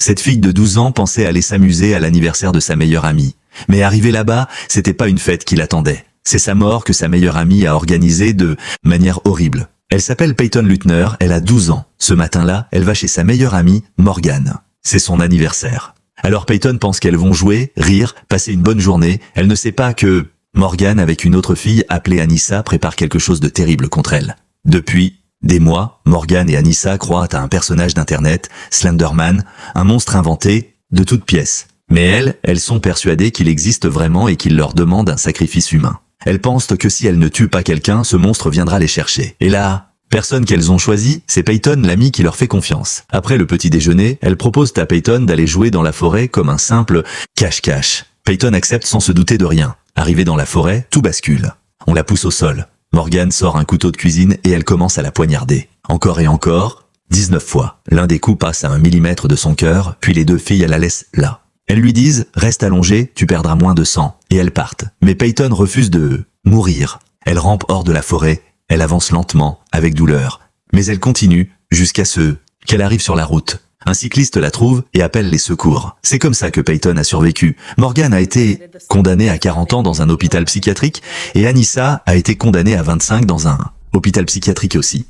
Cette fille de 12 ans pensait aller s'amuser à l'anniversaire de sa meilleure amie. Mais arrivée là-bas, c'était pas une fête qui l'attendait. C'est sa mort que sa meilleure amie a organisée de manière horrible. Elle s'appelle Peyton Lutner, elle a 12 ans. Ce matin-là, elle va chez sa meilleure amie, Morgan. C'est son anniversaire. Alors Peyton pense qu'elles vont jouer, rire, passer une bonne journée. Elle ne sait pas que Morgan, avec une autre fille appelée Anissa, prépare quelque chose de terrible contre elle. Depuis des mois, Morgan et Anissa croient à un personnage d'internet, Slenderman, un monstre inventé de toutes pièces. Mais elles sont persuadées qu'il existe vraiment et qu'il leur demande un sacrifice humain. Elles pensent que si elles ne tuent pas quelqu'un, ce monstre viendra les chercher. Et là, personne qu'elles ont choisi, c'est Peyton, l'ami qui leur fait confiance. Après le petit déjeuner, elles proposent à Peyton d'aller jouer dans la forêt comme un simple cache-cache. Peyton accepte sans se douter de rien. Arrivée dans la forêt, tout bascule. On la pousse au sol. Morgan sort un couteau de cuisine et elle commence à la poignarder. Encore et encore, 19 fois. L'un des coups passe à 1 millimètre de son cœur, puis les deux filles la laissent là. Elles lui disent « Reste allongée, tu perdras moins de sang » et elles partent. Mais Peyton refuse de mourir. Elle rampe hors de la forêt, elle avance lentement, avec douleur. Mais elle continue, jusqu'à ce qu'elle arrive sur la route. Un cycliste la trouve et appelle les secours. C'est comme ça que Peyton a survécu. Morgan a été condamnée à 40 ans dans un hôpital psychiatrique et Anissa a été condamnée à 25 dans un hôpital psychiatrique aussi.